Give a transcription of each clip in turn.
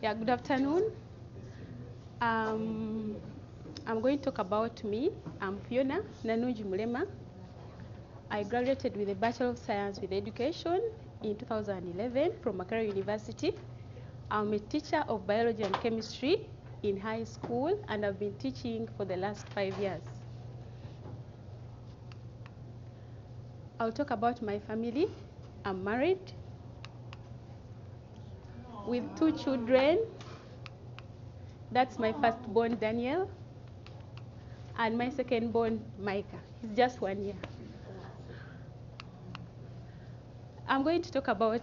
Yeah, good afternoon. I'm going to talk about me. I'm Fionah Nanungi. I graduated with a Bachelor of Science with Education in 2011 from Makerere University. I'm a teacher of biology and chemistry in high school, and I've been teaching for the last 5 years. I'll talk about my family. I'm married with 2 children. That's my firstborn, Daniel, and my secondborn, Micah. He's just 1 year. I'm going to talk about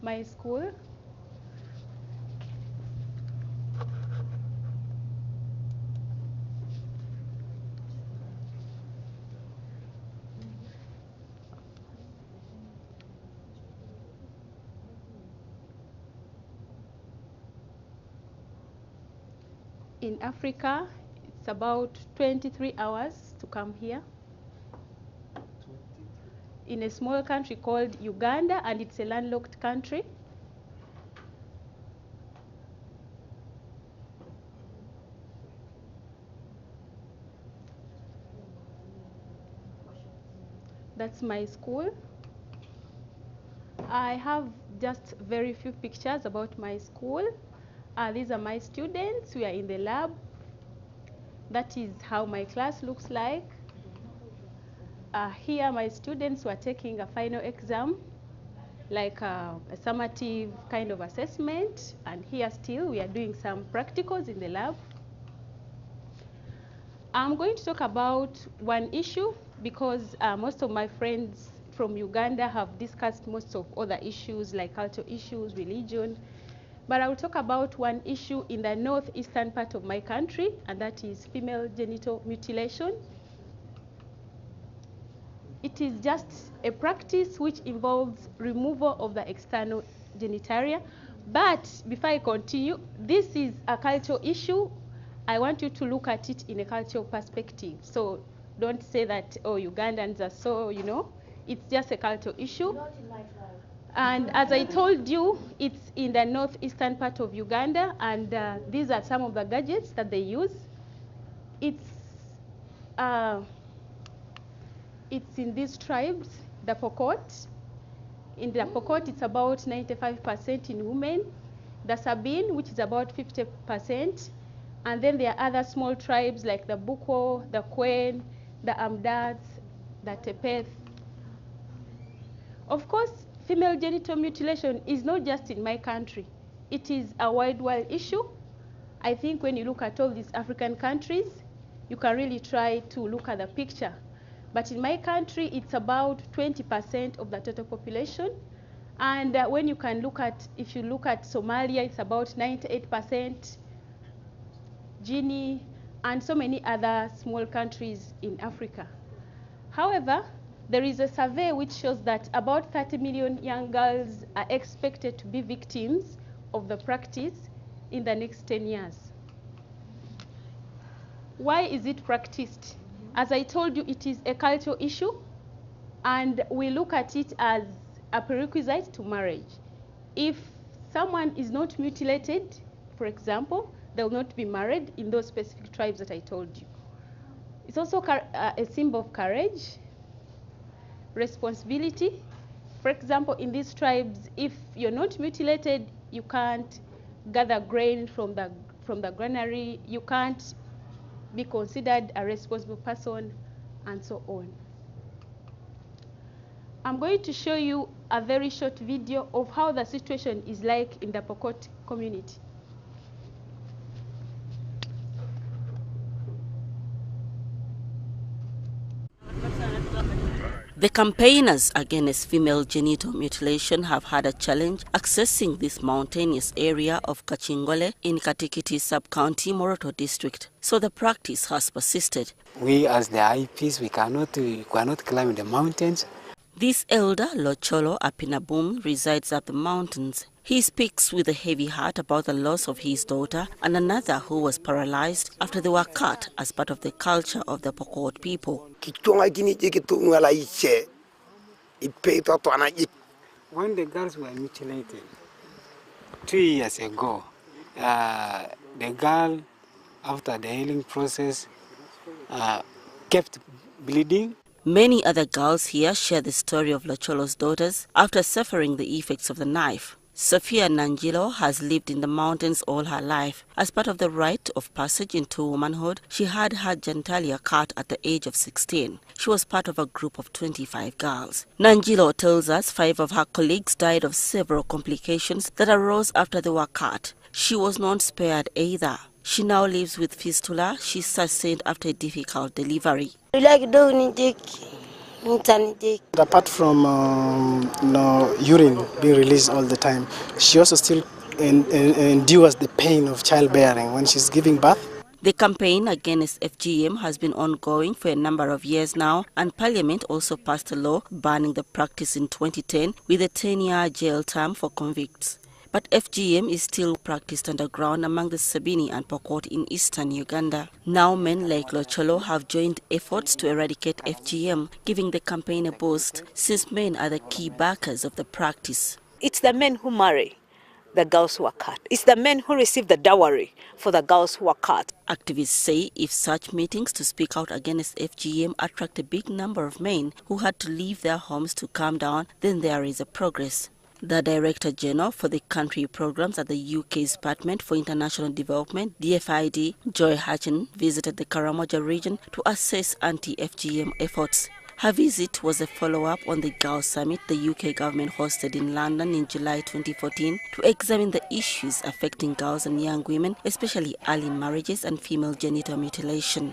my school. In Africa, it's about 23 hours to come here. In a small country called Uganda, and it's a landlocked country. That's my school. I have just very few pictures about my school. These are my students. We are in the lab. That is how my class looks like. Here my students were taking a final exam, like a summative kind of assessment, and here still we are doing some practicals in the lab. I'm going to talk about one issue because most of my friends from Uganda have discussed most of other issues like cultural issues, religion, but I will talk about one issue in the northeastern part of my country, and that is female genital mutilation. It is just a practice which involves removal of the external genitalia. But before I continue, this is a cultural issue. I want you to look at it in a cultural perspective. So don't say that, oh, Ugandans are so, it's just a cultural issue. Not in my tribe. And as I told you, it's in the northeastern part of Uganda, and these are some of the gadgets that they use. It's in these tribes, the Pokot. In the Pokot, it's about 95% in women. The Sabine, which is about 50%. And then there are other small tribes like the Buko, the Kwen, the Amdats, the Tepeth. Of course, female genital mutilation is not just in my country. It is a worldwide issue. I think when you look at all these African countries, you can really try to look at the picture. But in my country, it's about 20% of the total population. And when you can look at, if you look at Somalia, it's about 98%, Guinea, and so many other small countries in Africa. However, there is a survey which shows that about 30 million young girls are expected to be victims of the practice in the next 10 years. Why is it practiced? As I told you, it is a cultural issue, and we look at it as a prerequisite to marriage. If someone is not mutilated, for example, they will not be married in those specific tribes that I told you. It's also a symbol of courage, responsibility. For example, in these tribes, if you're not mutilated, you can't gather grain from the granary, you can't be considered a responsible person, and so on. I'm going to show you a very short video of how the situation is like in the Pokot community. The campaigners against female genital mutilation have had a challenge accessing this mountainous area of Kachingole in Katikiti Sub-County, Moroto District. So the practice has persisted. We as the IPs, we cannot climb the mountains. This elder, Locholo Apinabum, resides up the mountains. He speaks with a heavy heart about the loss of his daughter and another who was paralyzed after they were cut as part of the culture of the Pokot people. When the girls were mutilated 2 years ago, The girl, after the healing process, kept bleeding. Many other girls here share the story of Locholo's daughters after suffering the effects of the knife. Fionah Nanungi has lived in the mountains all her life. As part of the rite of passage into womanhood, she had her genitalia cut at the age of 16. She was part of a group of 25 girls. Nanungi tells us 5 of her colleagues died of several complications that arose after they were cut. She was not spared either. She now lives with fistula she sustained after a difficult delivery. Apart from urine being released all the time, she also still endures the pain of childbearing when she's giving birth. The campaign against FGM has been ongoing for a number of years now, and Parliament also passed a law banning the practice in 2010 with a 10-year jail term for convicts. But FGM is still practiced underground among the Sabini and Pokot in eastern Uganda. Now men like Locholo have joined efforts to eradicate FGM, giving the campaign a boost, since men are the key backers of the practice. It's the men who marry the girls who are cut. It's the men who receive the dowry for the girls who are cut. Activists say if such meetings to speak out against FGM attract a big number of men who had to leave their homes to calm down, then there is a progress. The Director General for the Country Programs at the UK's Department for International Development, DFID, Joy Hutchin, visited the Karamoja region to assess anti-FGM efforts. Her visit was a follow-up on the Girls Summit the UK government hosted in London in July 2014 to examine the issues affecting girls and young women, especially early marriages and female genital mutilation.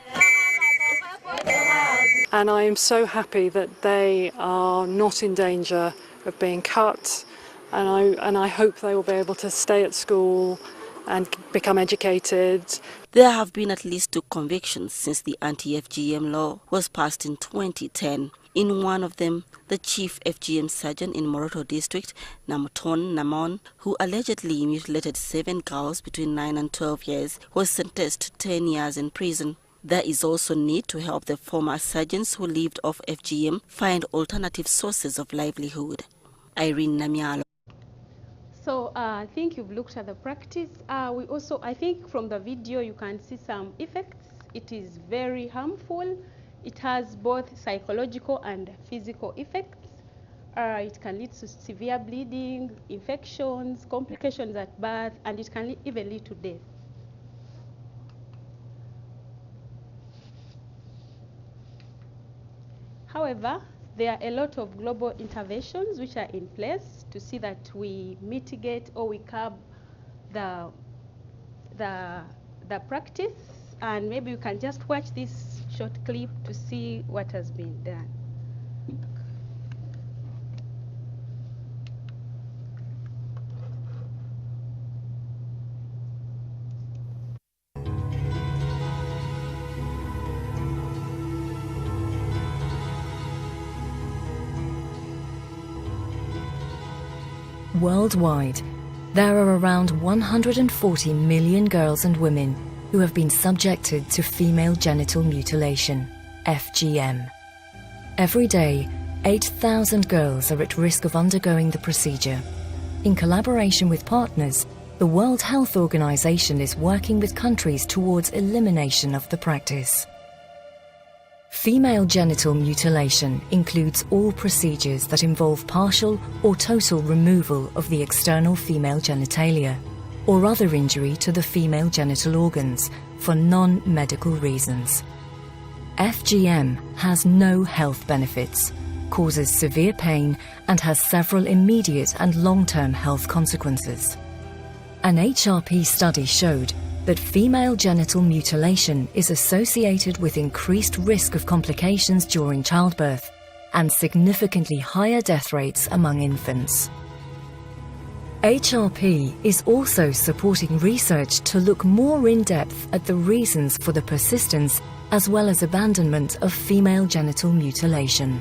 And I am so happy that they are not in danger of being cut, and I hope they will be able to stay at school and become educated. There have been at least 2 convictions since the anti-FGM law was passed in 2010. In one of them, the chief FGM surgeon in Moroto district, Namuton Namon, who allegedly mutilated 7 girls between 9 and 12 years, was sentenced to 10 years in prison. There is also need to help the former surgeons who lived off FGM find alternative sources of livelihood. Irene Namialo. So I think you've looked at the practice. I think from the video you can see some effects. It is very harmful. It has both psychological and physical effects. It can lead to severe bleeding, infections, complications at birth, and it can even lead to death. However, there are a lot of global interventions which are in place to see that we mitigate or we curb the practice, and maybe you can just watch this short clip to see what has been done. Worldwide, there are around 140 million girls and women who have been subjected to female genital mutilation, FGM. Every day, 8,000 girls are at risk of undergoing the procedure. In collaboration with partners, the World Health Organization is working with countries towards elimination of the practice. Female genital mutilation includes all procedures that involve partial or total removal of the external female genitalia or other injury to the female genital organs for non-medical reasons. FGM has no health benefits, causes severe pain, and has several immediate and long-term health consequences. An HRP study showed that female genital mutilation is associated with increased risk of complications during childbirth and significantly higher death rates among infants. HRP is also supporting research to look more in depth at the reasons for the persistence as well as abandonment of female genital mutilation.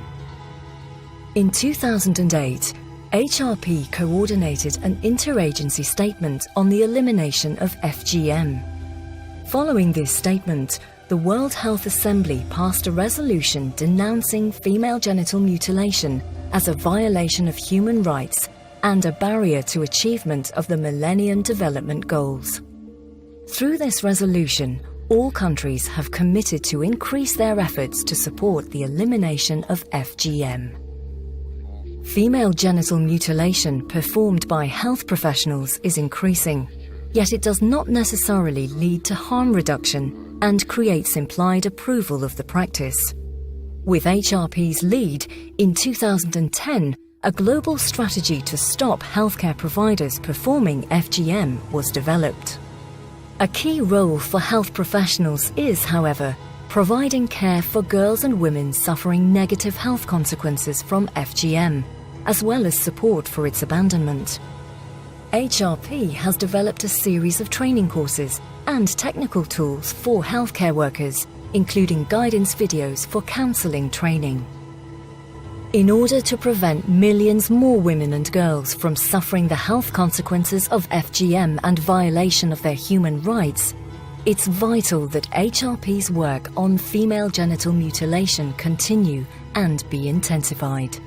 In 2008, HRP coordinated an interagency statement on the elimination of FGM. Following this statement, the World Health Assembly passed a resolution denouncing female genital mutilation as a violation of human rights and a barrier to achievement of the Millennium Development Goals. Through this resolution, all countries have committed to increase their efforts to support the elimination of FGM. Female genital mutilation performed by health professionals is increasing, yet it does not necessarily lead to harm reduction and creates implied approval of the practice. With HRP's lead, in 2010, a global strategy to stop healthcare providers performing FGM was developed. A key role for health professionals is, however, providing care for girls and women suffering negative health consequences from FGM, as well as support for its abandonment. HRP has developed a series of training courses and technical tools for healthcare workers, including guidance videos for counselling training. In order to prevent millions more women and girls from suffering the health consequences of FGM and violation of their human rights, it's vital that HRP's work on female genital mutilation continue and be intensified.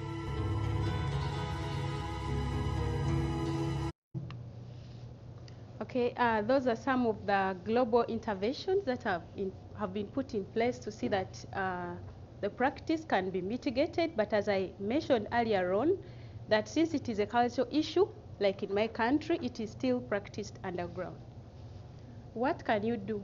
Okay, those are some of the global interventions that have been put in place to see that the practice can be mitigated. But as I mentioned earlier on, that since it is a cultural issue, like in my country, it is still practiced underground. What can you do?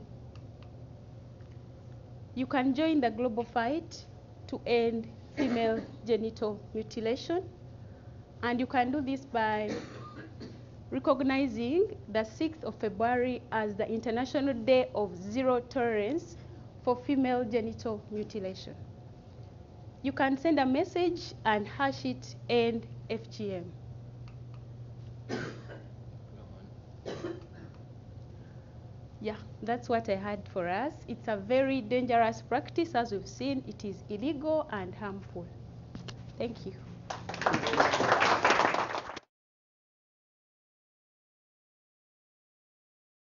You can join the global fight to end female genital mutilation, and you can do this by recognizing the 6th of February as the International Day of Zero Tolerance for Female Genital Mutilation. You can send a message and hash it End FGM. Yeah, that's what I had for us. It's a very dangerous practice. As we've seen, it is illegal and harmful. Thank you.